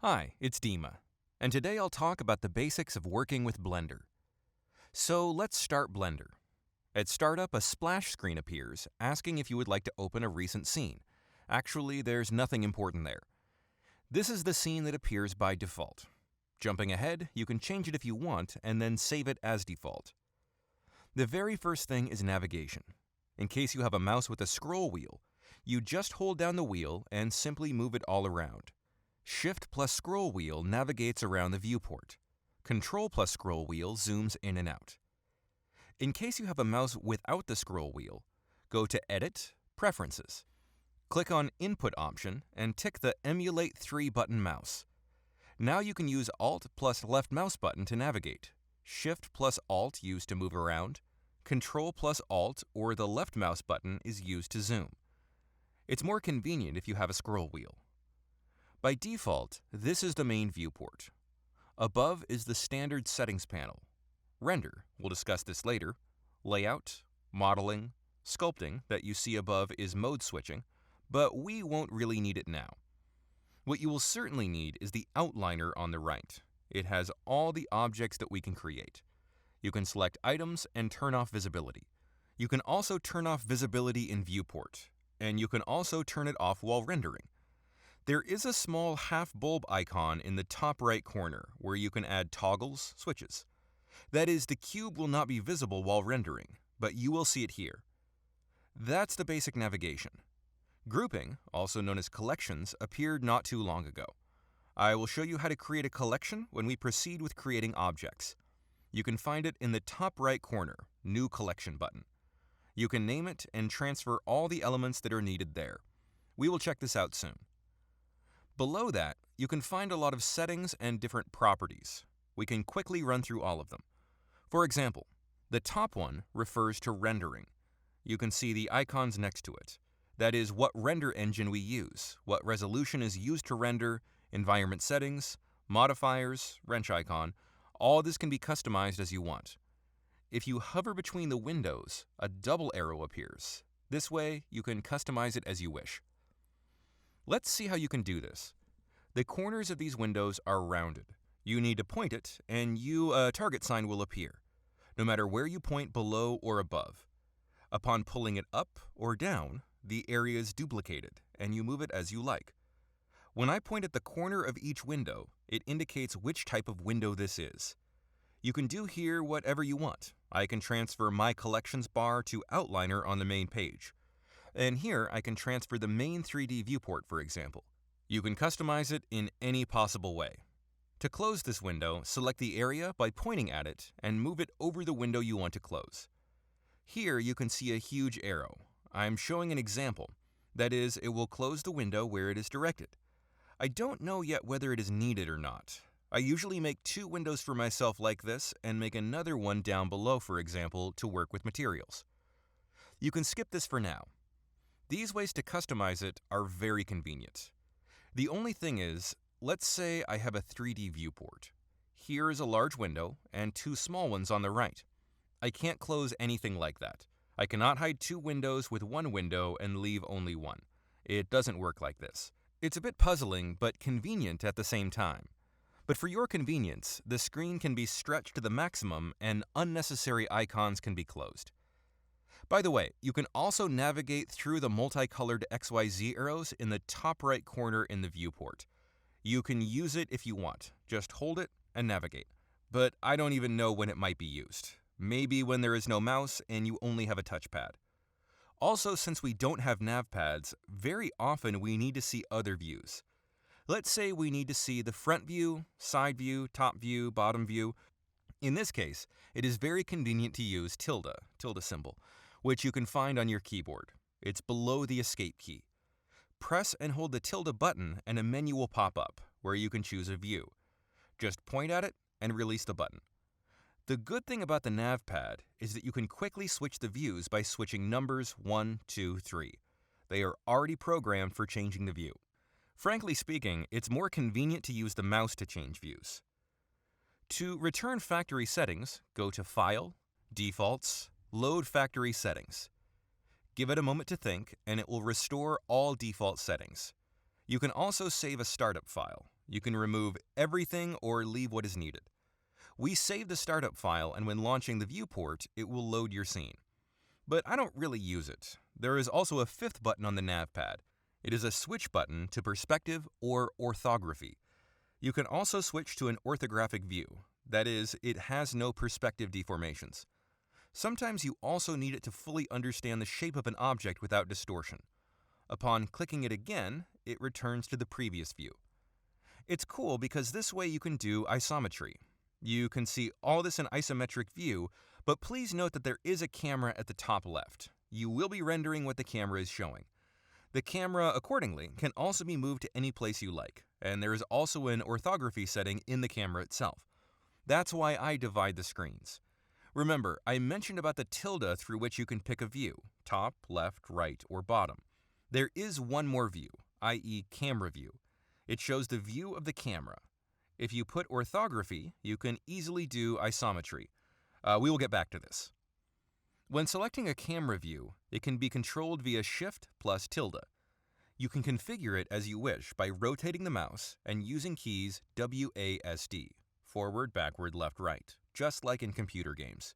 Hi, it's Dima, and today I'll talk about the basics of working with Blender. So let's start Blender. At startup, a splash screen appears asking if you would like to open a recent scene. Actually, there's nothing important there. This is the scene that appears by default. Jumping ahead, you can change it if you want and then save it as default. The very first thing is navigation. In case you have a mouse with a scroll wheel, you just hold down the wheel and simply move it all around. Shift plus scroll wheel navigates around the viewport. Control plus scroll wheel zooms in and out. In case you have a mouse without the scroll wheel, go to Edit, Preferences. Click on Input option and tick the Emulate 3 button mouse. Now you can use Alt plus left mouse button to navigate, Shift plus Alt used to move around, Control plus Alt or the left mouse button is used to zoom. It's more convenient if you have a scroll wheel. By default, this is the main viewport. Above is the standard settings panel. Render, we'll discuss this later. Layout, modeling, sculpting that you see above is mode switching, but we won't really need it now. What you will certainly need is the outliner on the right. It has all the objects that we can create. You can select items and turn off visibility. You can also turn off visibility in viewport, and you can also turn it off while rendering. There is a small half bulb icon in the top right corner where you can add toggles, switches. That is, the cube will not be visible while rendering, but you will see it here. That's the basic navigation. Grouping, also known as collections, appeared not too long ago. I will show you how to create a collection when we proceed with creating objects. You can find it in the top right corner, New Collection button. You can name it and transfer all the elements that are needed there. We will check this out soon. Below that, you can find a lot of settings and different properties. We can quickly run through all of them. For example, the top one refers to rendering. You can see the icons next to it. That is what render engine we use, what resolution is used to render, environment settings, modifiers, wrench icon. All this can be customized as you want. If you hover between the windows, a double arrow appears. This way, you can customize it as you wish. Let's see how you can do this. The corners of these windows are rounded. You need to point it, and a target sign will appear, no matter where you point below or above. Upon pulling it up or down, the area is duplicated, and you move it as you like. When I point at the corner of each window, it indicates which type of window this is. You can do here whatever you want. I can transfer my collections bar to outliner on the main page. And here I can transfer the main 3D viewport, for example. You can customize it in any possible way. To close this window, select the area by pointing at it and move it over the window you want to close. Here you can see a huge arrow. I'm showing an example. That is, it will close the window where it is directed. I don't know yet whether it is needed or not. I usually make 2 windows for myself like this and make another one down below, for example, to work with materials. You can skip this for now. These ways to customize it are very convenient. The only thing is, let's say I have a 3D viewport. Here is a large window and 2 small ones on the right. I can't close anything like that. I cannot hide 2 windows with 1 window and leave only 1. It doesn't work like this. It's a bit puzzling, but convenient at the same time. But for your convenience, the screen can be stretched to the maximum and unnecessary icons can be closed. By the way, you can also navigate through the multicolored XYZ arrows in the top right corner in the viewport. You can use it if you want. Just hold it and navigate. But I don't even know when it might be used. Maybe when there is no mouse and you only have a touchpad. Also, since we don't have nav pads, very often we need to see other views. Let's say we need to see the front view, side view, top view, bottom view. In this case, it is very convenient to use tilde symbol, which you can find on your keyboard. It's below the escape key. Press and hold the tilde button and a menu will pop up where you can choose a view. Just point at it and release the button. The good thing about the nav pad is that you can quickly switch the views by switching numbers 1, 2, 3. They are already programmed for changing the view. Frankly speaking, it's more convenient to use the mouse to change views. To return factory settings, go to File, Defaults, Load Factory Settings. Give it a moment to think, and it will restore all default settings. You can also save a startup file. You can remove everything or leave what is needed. We save the startup file, and when launching the viewport, it will load your scene. But I don't really use it. There is also a fifth button on the nav pad. It is a switch button to perspective or orthography. You can also switch to an orthographic view. That is, it has no perspective deformations. Sometimes you also need it to fully understand the shape of an object without distortion. Upon clicking it again, it returns to the previous view. It's cool because this way you can do isometry. You can see all this in isometric view, but please note that there is a camera at the top left. You will be rendering what the camera is showing. The camera, accordingly, can also be moved to any place you like, and there is also an orthography setting in the camera itself. That's why I divide the screens. Remember, I mentioned about the tilde through which you can pick a view, top, left, right, or bottom. There is one more view, i.e. camera view. It shows the view of the camera. If you put orthography, you can easily do isometry. We will get back to this. When selecting a camera view, it can be controlled via Shift plus tilde. You can configure it as you wish by rotating the mouse and using keys WASD, forward, backward, left, right, just like in computer games.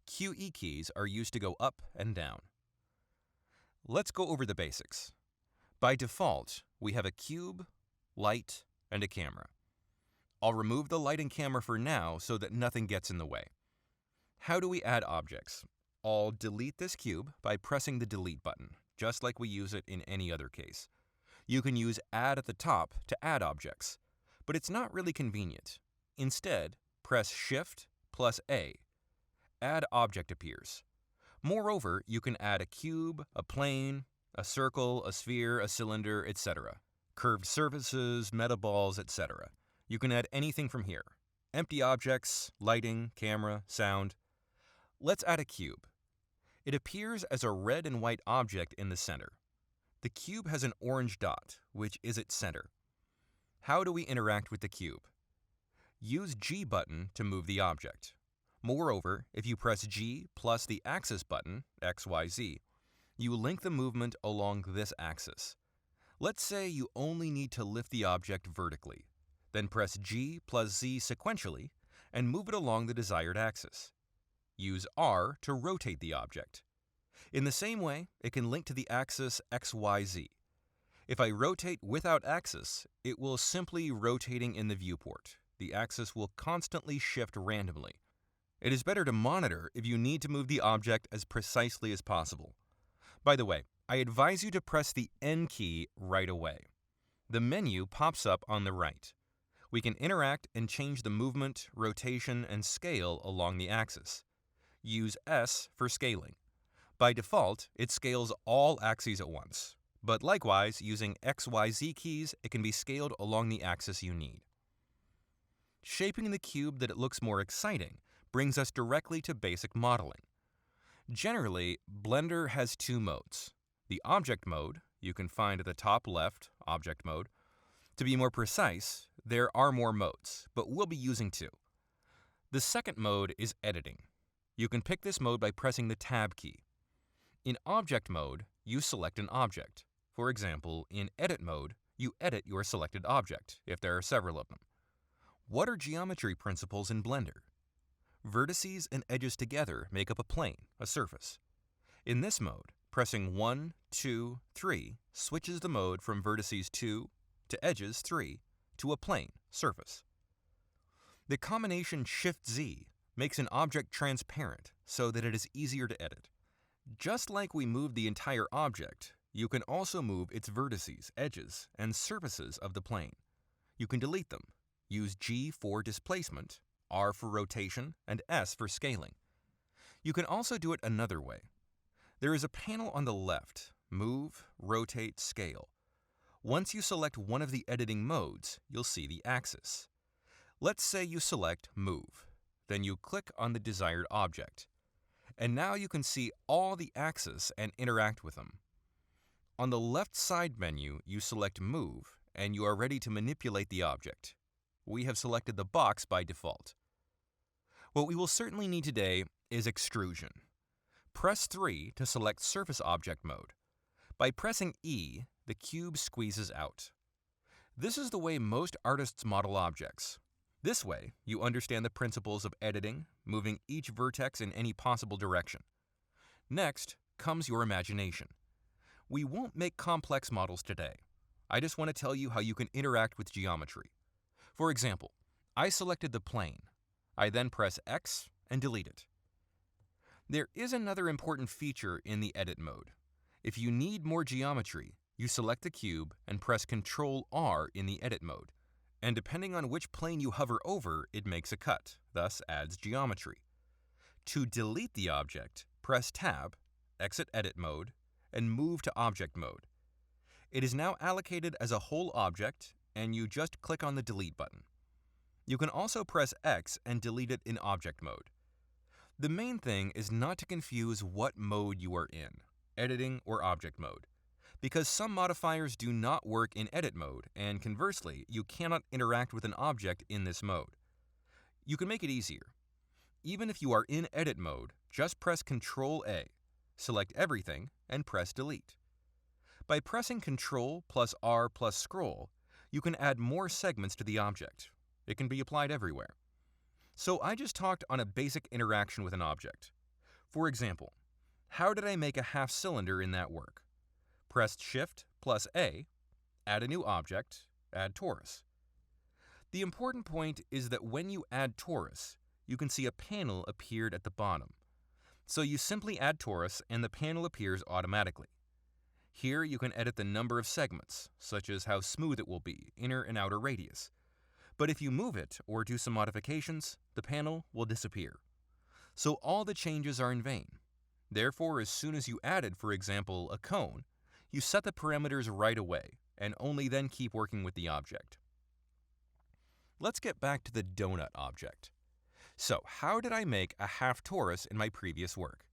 QE keys are used to go up and down. Let's go over the basics. By default, we have a cube, light, and a camera. I'll remove the light and camera for now so that nothing gets in the way. How do we add objects? I'll delete this cube by pressing the delete button, just like we use it in any other case. You can use add at the top to add objects, but it's not really convenient. Instead, press Shift plus A. Add object appears. Moreover, you can add a cube, a plane, a circle, a sphere, a cylinder, etc. Curved surfaces, metaballs, etc. You can add anything from here. Empty objects, lighting, camera, sound. Let's add a cube. It appears as a red and white object in the center. The cube has an orange dot, which is its center. How do we interact with the cube? Use G button to move the object. Moreover, if you press G plus the axis button, X, Y, Z, you link the movement along this axis. Let's say you only need to lift the object vertically. Then press G plus Z sequentially and move it along the desired axis. Use R to rotate the object. In the same way, it can link to the axis XYZ. If I rotate without axis, it will simply rotating in the viewport. The axis will constantly shift randomly. It is better to monitor if you need to move the object as precisely as possible. By the way, I advise you to press the N key right away. The menu pops up on the right. We can interact and change the movement, rotation, and scale along the axis. Use S for scaling. By default, it scales all axes at once, but likewise, using XYZ keys, it can be scaled along the axis you need. Shaping the cube that it looks more exciting brings us directly to basic modeling. Generally, Blender has two modes. The object mode, you can find at the top left, object mode. To be more precise, there are more modes, but we'll be using two. The second mode is editing. You can pick this mode by pressing the Tab key. In object mode, you select an object. For example, in edit mode, you edit your selected object, if there are several of them. What are geometry principles in Blender? Vertices and edges together make up a plane, a surface. In this mode, pressing 1, 2, 3 switches the mode from vertices 2 to edges 3 to a plane, surface. The combination Shift-Z makes an object transparent so that it is easier to edit. Just like we moved the entire object, you can also move its vertices, edges, and surfaces of the plane. You can delete them. Use G for displacement, R for rotation, and S for scaling. You can also do it another way. There is a panel on the left, Move, Rotate, Scale. Once you select one of the editing modes, you'll see the axis. Let's say you select Move. Then you click on the desired object. And now you can see all the axes and interact with them. On the left side menu, you select Move, and you are ready to manipulate the object. We have selected the box by default. What we will certainly need today is extrusion. Press 3 to select Surface Object mode. By pressing E, the cube squeezes out. This is the way most artists model objects. This way, you understand the principles of editing, moving each vertex in any possible direction. Next comes your imagination. We won't make complex models today. I just want to tell you how you can interact with geometry. For example, I selected the plane. I then press X and delete it. There is another important feature in the edit mode. If you need more geometry, you select the cube and press Ctrl-R in the edit mode. And depending on which plane you hover over, it makes a cut, thus adds geometry. To delete the object, press Tab, exit edit mode, and move to object mode. It is now allocated as a whole object, and you just click on the delete button. You can also press X and delete it in object mode. The main thing is not to confuse what mode you are in, editing or object mode, because some modifiers do not work in edit mode, and conversely, you cannot interact with an object in this mode. You can make it easier. Even if you are in edit mode, just press Ctrl-A, select everything, and press delete. By pressing Ctrl plus R plus scroll, you can add more segments to the object. It can be applied everywhere. So I just talked on a basic interaction with an object. For example, how did I make a half cylinder in that work? Pressed Shift plus A, add a new object, add Taurus. The important point is that when you add Taurus, you can see a panel appeared at the bottom. So you simply add Taurus and the panel appears automatically. Here you can edit the number of segments, such as how smooth it will be, inner and outer radius. But if you move it or do some modifications, the panel will disappear. So all the changes are in vain. Therefore, as soon as you added, for example, a cone, you set the parameters right away and only then keep working with the object. Let's get back to the donut object. So how did I make a half torus in my previous work?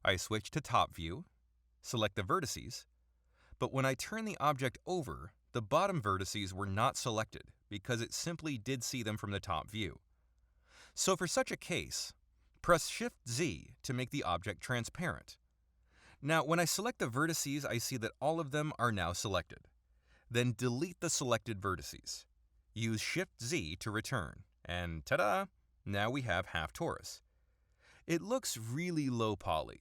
I switched to top view, select the vertices, but when I turn the object over, the bottom vertices were not selected because it simply did see them from the top view. So for such a case, press Shift-Z to make the object transparent. Now when I select the vertices, I see that all of them are now selected. Then delete the selected vertices. Use Shift-Z to return, and ta-da! Now we have half torus. It looks really low poly.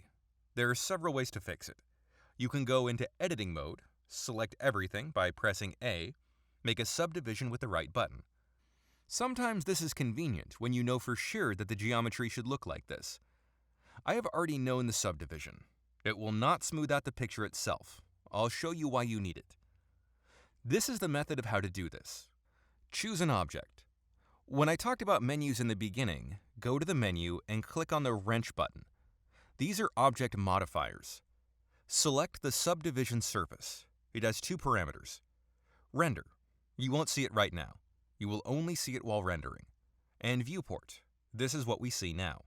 There are several ways to fix it. You can go into editing mode, select everything by pressing A, make a subdivision with the right button. Sometimes this is convenient when you know for sure that the geometry should look like this. I have already known the subdivision. It will not smooth out the picture itself. I'll show you why you need it. This is the method of how to do this. Choose an object. When I talked about menus in the beginning, go to the menu and click on the wrench button. These are object modifiers. Select the Subdivision Surface. It has two parameters. Render. You won't see it right now. You will only see it while rendering. And Viewport. This is what we see now.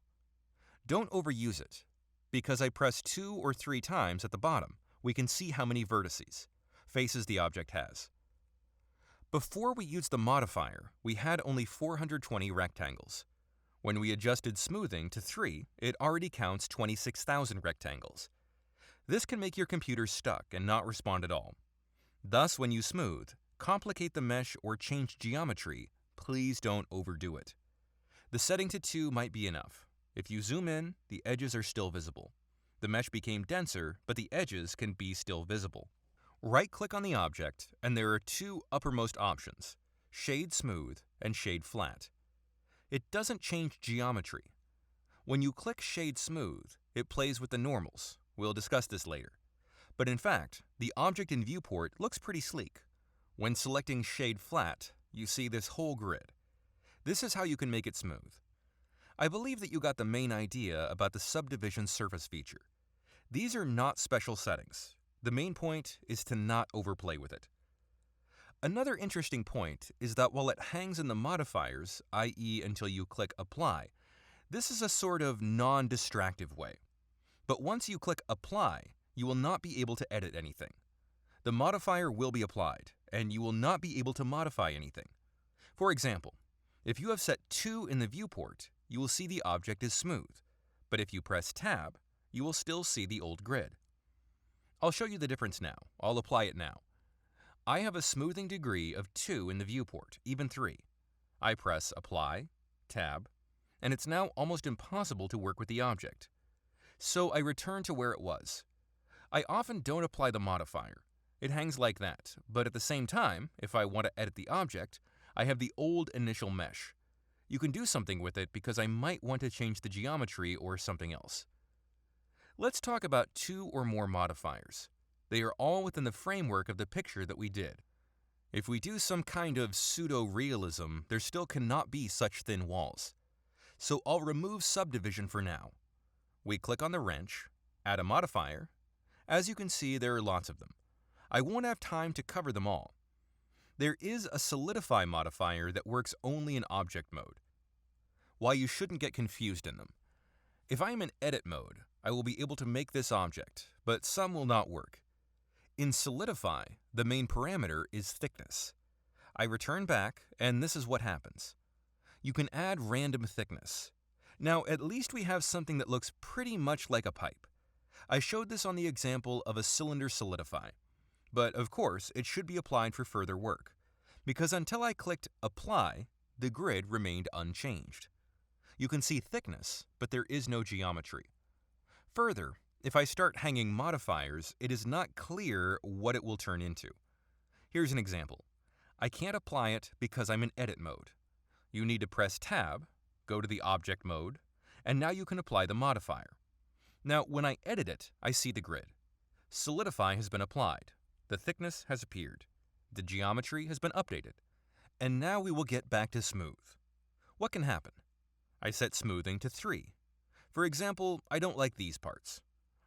Don't overuse it. Because I press 2 or 3 times at the bottom, we can see how many vertices, faces the object has. Before we used the modifier, we had only 420 rectangles. When we adjusted smoothing to 3, it already counts 26,000 rectangles. This can make your computer stuck and not respond at all. Thus, when you smooth, complicate the mesh or change geometry, please don't overdo it. The setting to 2 might be enough. If you zoom in, the edges are still visible. The mesh became denser, but the edges can be still visible. Right-click on the object, and there are 2 uppermost options, Shade Smooth and Shade Flat. It doesn't change geometry. When you click Shade Smooth, it plays with the normals. We'll discuss this later. But in fact, the object in Viewport looks pretty sleek. When selecting Shade Flat, you see this whole grid. This is how you can make it smooth. I believe that you got the main idea about the Subdivision Surface feature. These are not special settings. The main point is to not overplay with it. Another interesting point is that while it hangs in the modifiers, i.e. until you click Apply, this is a sort of non-distractive way. But once you click Apply, you will not be able to edit anything. The modifier will be applied, and you will not be able to modify anything. For example, if you have set 2 in the viewport, you will see the object is smooth, but if you press Tab, you will still see the old grid. I'll show you the difference now. I'll apply it now. I have a smoothing degree of 2 in the viewport, even 3. I press Apply, Tab, and it's now almost impossible to work with the object. So I return to where it was. I often don't apply the modifier. It hangs like that, but at the same time, if I want to edit the object, I have the old initial mesh. You can do something with it because I might want to change the geometry or something else. Let's talk about 2 or more modifiers. They are all within the framework of the picture that we did. If we do some kind of pseudo-realism, there still cannot be such thin walls. So I'll remove subdivision for now. We click on the wrench, add a modifier. As you can see, there are lots of them. I won't have time to cover them all. There is a Solidify modifier that works only in object mode. Why you shouldn't get confused in them. If I am in edit mode, I will be able to make this object, but some will not work. In Solidify, the main parameter is thickness. I return back, and this is what happens. You can add random thickness. Now, at least we have something that looks pretty much like a pipe. I showed this on the example of a cylinder Solidify. But of course, it should be applied for further work, because until I clicked Apply, the grid remained unchanged. You can see thickness, but there is no geometry. Further, if I start hanging modifiers, it is not clear what it will turn into. Here's an example. I can't apply it because I'm in edit mode. You need to press Tab, go to the object mode, and now you can apply the modifier. Now, when I edit it, I see the grid. Solidify has been applied. The thickness has appeared. The geometry has been updated. And now we will get back to smooth. What can happen? I set smoothing to 3. For example, I don't like these parts.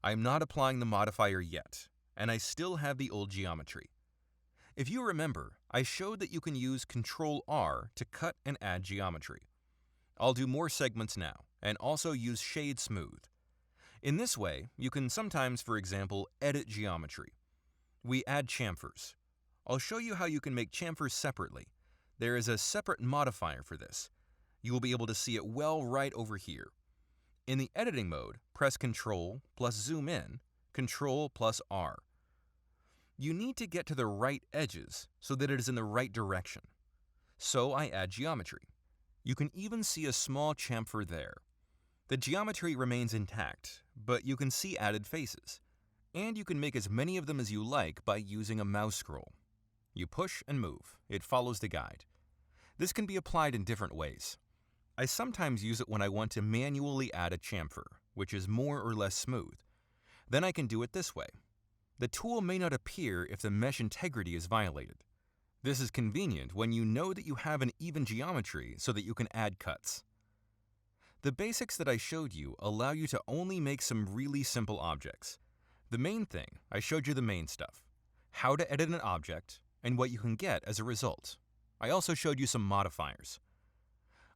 I am not applying the modifier yet, and I still have the old geometry. If you remember, I showed that you can use Ctrl-R to cut and add geometry. I'll do more segments now, and also use Shade Smooth. In this way, you can sometimes, for example, edit geometry. We add chamfers. I'll show you how you can make chamfers separately. There is a separate modifier for this. You will be able to see it well right over here. In the editing mode, press Ctrl plus zoom in, Ctrl plus R. You need to get to the right edges so that it is in the right direction. So I add geometry. You can even see a small chamfer there. The geometry remains intact, but you can see added faces. And you can make as many of them as you like by using a mouse scroll. You push and move. It follows the guide. This can be applied in different ways. I sometimes use it when I want to manually add a chamfer, which is more or less smooth. Then I can do it this way. The tool may not appear if the mesh integrity is violated. This is convenient when you know that you have an even geometry so that you can add cuts. The basics that I showed you allow you to only make some really simple objects. The main thing, I showed you the main stuff. How to edit an object, and what you can get as a result. I also showed you some modifiers.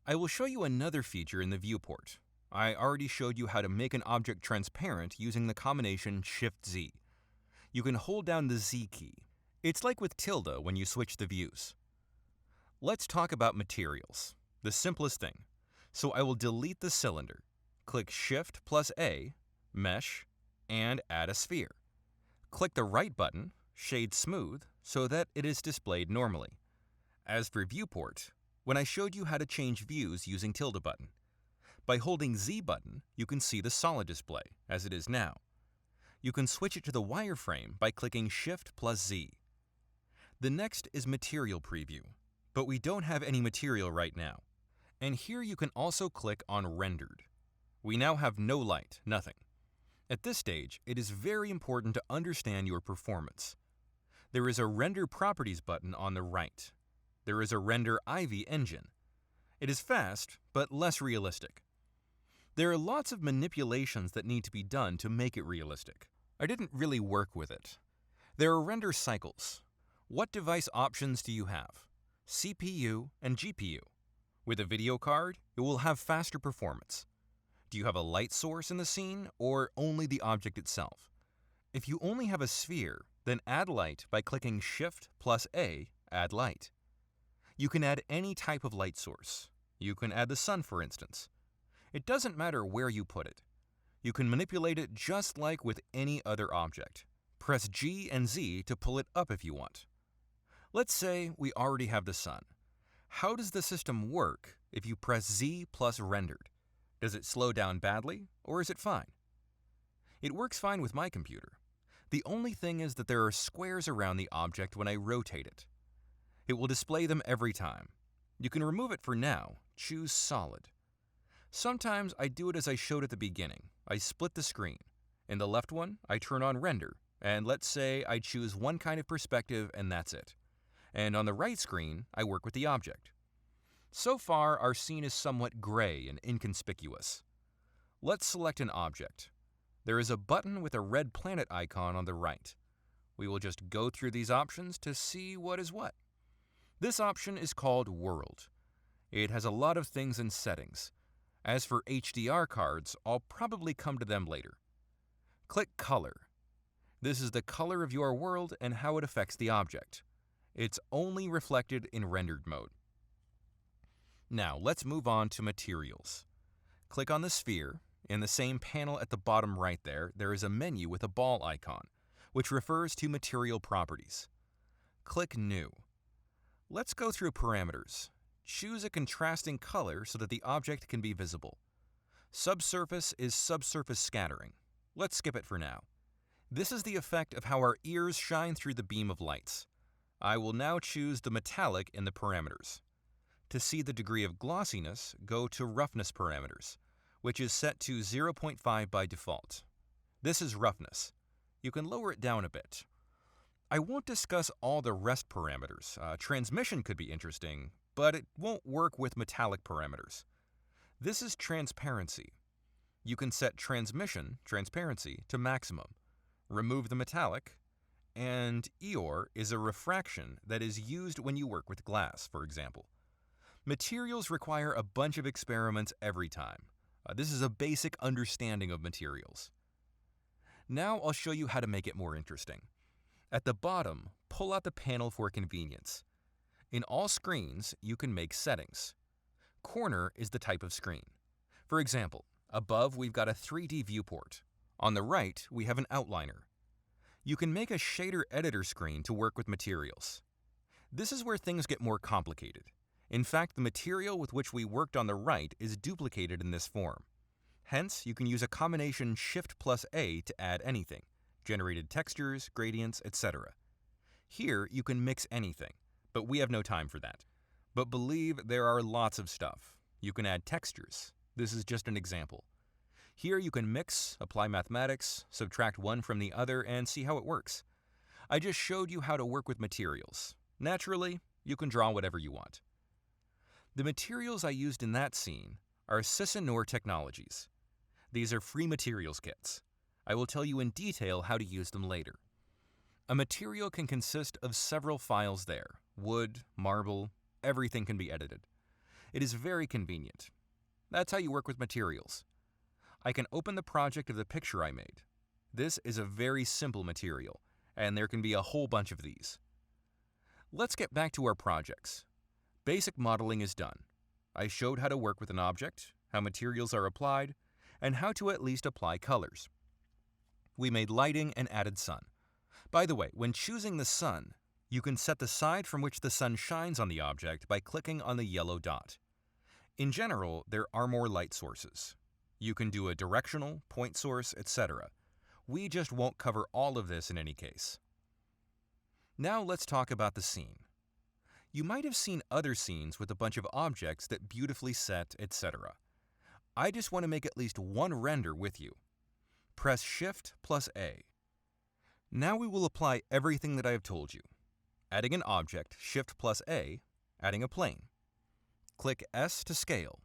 I will show you another feature in the viewport. I already showed you how to make an object transparent using the combination Shift-Z. You can hold down the Z key. It's like with tilde when you switch the views. Let's talk about materials, the simplest thing. So I will delete the cylinder. Click Shift plus A, Mesh, and add a sphere. Click the right button, Shade Smooth, so that it is displayed normally. As for viewport, when I showed you how to change views using tilde button. By holding Z button, you can see the solid display, as it is now. You can switch it to the wireframe by clicking Shift plus Z. The next is Material Preview, but we don't have any material right now. And here you can also click on Rendered. We now have no light, nothing. At this stage, it is very important to understand your performance. There is a Render Properties button on the right. There is a Render Ivy engine. It is fast, but less realistic. There are lots of manipulations that need to be done to make it realistic. I didn't really work with it. There are render cycles. What device options do you have? CPU and GPU. With a video card, it will have faster performance. Do you have a light source in the scene, or only the object itself? If you only have a sphere, then add light by clicking Shift plus A, Add Light. You can add any type of light source. You can add the sun, for instance. It doesn't matter where you put it. You can manipulate it just like with any other object. Press G and Z to pull it up if you want. Let's say we already have the sun. How does the system work if you press Z plus rendered? Does it slow down badly, or is it fine? It works fine with my computer. The only thing is that there are squares around the object when I rotate it. It will display them every time. You can remove it for now. Choose Solid. Sometimes I do it as I showed at the beginning. I split the screen. In the left one, I turn on Render, and let's say I choose one kind of perspective and that's it. And on the right screen, I work with the object. So far, our scene is somewhat gray and inconspicuous. Let's select an object. There is a button with a red planet icon on the right. We will just go through these options to see what is what. This option is called World. It has a lot of things in settings. As for HDR cards, I'll probably come to them later. Click Color. This is the color of your world and how it affects the object. It's only reflected in rendered mode. Now let's move on to Materials. Click on the sphere. In the same panel at the bottom right there is a menu with a ball icon, which refers to material properties. Click New. Let's go through parameters. Choose a contrasting color so that the object can be visible. Subsurface is subsurface scattering. Let's skip it for now. This is the effect of how our ears shine through the beam of lights. I will now choose the metallic in the parameters. To see the degree of glossiness, go to Roughness parameters, which is set to 0.5 by default. This is roughness. You can lower it down a bit. I won't discuss all the rest parameters. Transmission could be interesting, but it won't work with metallic parameters. This is transparency. You can set transparency, to maximum. Remove the metallic, and Eeyore is a refraction that is used when you work with glass, for example. Materials require a bunch of experiments every time. This is a basic understanding of materials. Now I'll show you how to make it more interesting. At the bottom, pull out the panel for convenience. In all screens, you can make settings. Corner is the type of screen. For example, above we've got a 3D viewport. On the right, we have an outliner. You can make a shader editor screen to work with materials. This is where things get more complicated. In fact, the material with which we worked on the right is duplicated in this form. Hence, you can use a combination Shift plus A to add anything, generated textures, gradients, etc. Here, you can mix anything, but we have no time for that. But believe there are lots of stuff. You can add textures. This is just an example. Here you can mix, apply mathematics, subtract one from the other, and see how it works. I just showed you how to work with materials. Naturally, you can draw whatever you want. The materials I used in that scene are Sysinor technologies. These are free materials kits. I will tell you in detail how to use them later. A material can consist of several files there. Wood, marble, everything can be edited. It is very convenient. That's how you work with materials. I can open the project of the picture I made. This is a very simple material, and there can be a whole bunch of these. Let's get back to our projects. Basic modeling is done. I showed how to work with an object, how materials are applied, and how to at least apply colors. We made lighting and added sun. By the way, when choosing the sun, you can set the side from which the sun shines on the object by clicking on the yellow dot. In general, there are more light sources. You can do a directional, point source, etc. We just won't cover all of this in any case. Now let's talk about the scene. You might have seen other scenes with a bunch of objects that beautifully set, etc. I just want to make at least one render with you. Press Shift plus A. Now we will apply everything that I have told you. Adding an object, Shift plus A, adding a plane. Click S to scale.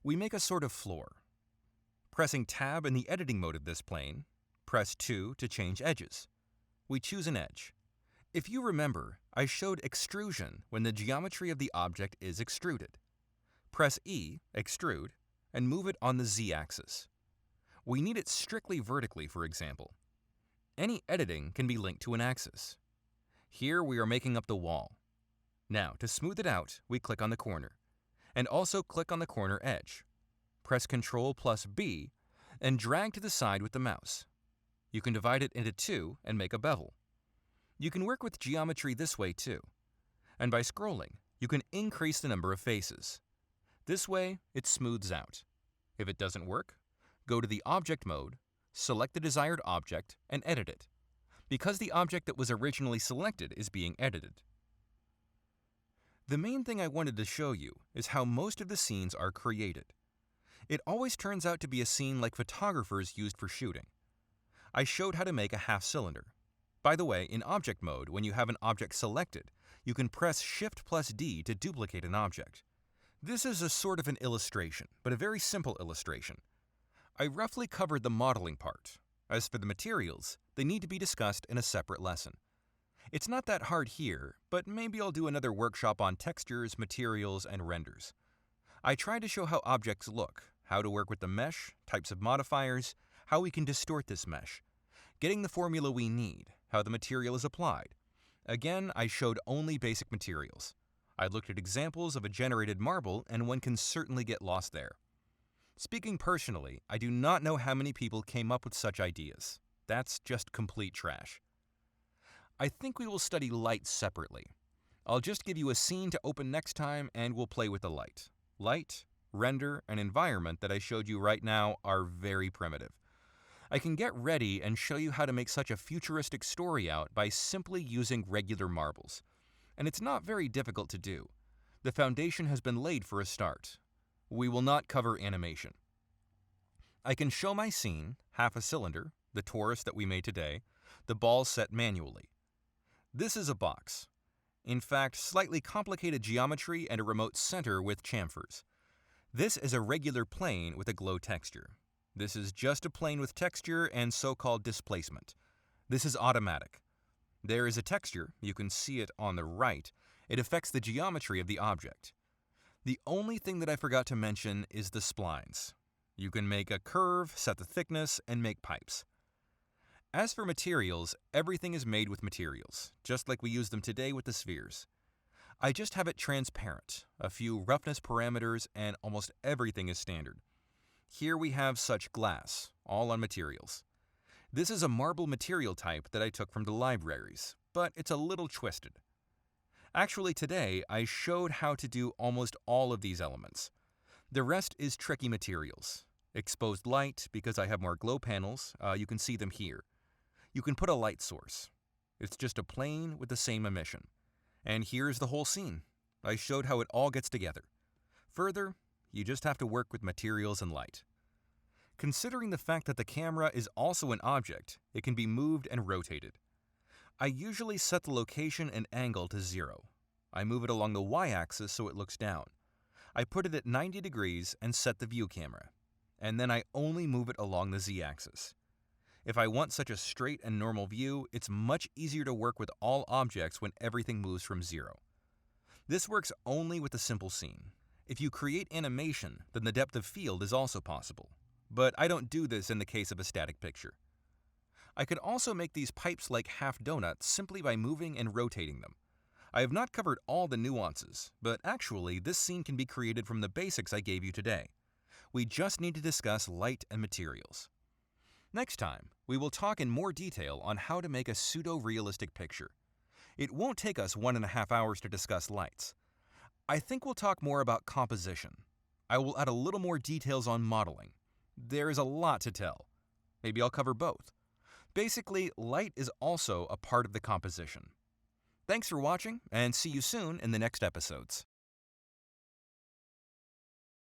We make a sort of floor. Pressing Tab in the editing mode of this plane, press 2 to change edges. We choose an edge. If you remember, I showed extrusion when the geometry of the object is extruded. Press E, extrude, and move it on the Z-axis. We need it strictly vertically, for example. Any editing can be linked to an axis. Here we are making up the wall. Now, to smooth it out, we click on the corner, and also click on the corner edge. Press Ctrl plus B, and drag to the side with the mouse. You can divide it into two and make a bevel. You can work with geometry this way too. And by scrolling, you can increase the number of faces. This way, it smooths out. If it doesn't work, go to the Object mode, select the desired object, and edit it, because the object that was originally selected is being edited. The main thing I wanted to show you is how most of the scenes are created. It always turns out to be a scene like photographers used for shooting. I showed how to make a half cylinder. By the way, in Object mode, when you have an object selected, you can press Shift plus D to duplicate an object. This is a sort of an illustration, but a very simple illustration. I roughly covered the modeling part. As for the materials, they need to be discussed in a separate lesson. It's not that hard here, but maybe I'll do another workshop on textures, materials, and renders. I tried to show how objects look, how to work with the mesh, types of modifiers, how we can distort this mesh, getting the formula we need, how the material is applied. Again, I showed only basic materials. I looked at examples of a generated marble, and one can certainly get lost there. Speaking personally, I do not know how many people came up with such ideas. That's just complete trash. I think we will study light separately. I'll just give you a scene to open next time, and we'll play with the light. Light, render, and environment that I showed you right now are very primitive. I can get ready and show you how to make such a futuristic story out by simply using regular marbles. And it's not very difficult to do. The foundation has been laid for a start. We will not cover animation. I can show my scene, half a cylinder, the Taurus that we made today, the balls set manually. This is a box. In fact, slightly complicated geometry and a remote center with chamfers. This is a regular plane with a glow texture. This is just a plane with texture and so-called displacement. This is automatic. There is a texture, you can see it on the right. It affects the geometry of the object. The only thing that I forgot to mention is the splines. You can make a curve, set the thickness, and make pipes. As for materials, everything is made with materials, just like we use them today with the spheres. I just have it transparent, a few roughness parameters, and almost everything is standard. Here we have such glass, all on materials. This is a marble material type that I took from the libraries, but it's a little twisted. Actually today, I showed how to do almost all of these elements. The rest is tricky materials. Exposed light, because I have more glow panels, you can see them here. You can put a light source. It's just a plane with the same emission. And here's the whole scene. I showed how it all gets together. Further, you just have to work with materials and light. Considering the fact that the camera is also an object, it can be moved and rotated. I usually set the location and angle to 0. I move it along the y-axis so it looks down. I put it at 90 degrees and set the view camera. And then I only move it along the z-axis. If I want such a straight and normal view, it's much easier to work with all objects when everything moves from 0. This works only with a simple scene. If you create animation, then the depth of field is also possible. But I don't do this in the case of a static picture. I could also make these pipes like half donuts simply by moving and rotating them. I have not covered all the nuances, but actually this scene can be created from the basics I gave you today. We just need to discuss light and materials. Next time, we will talk in more detail on how to make a pseudo-realistic picture. It won't take us 1.5 hours to discuss lights. I think we'll talk more about composition. I will add a little more details on modeling. There is a lot to tell. Maybe I'll cover both. Basically, light is also a part of the composition. Thanks for watching, and see you soon in the next episodes.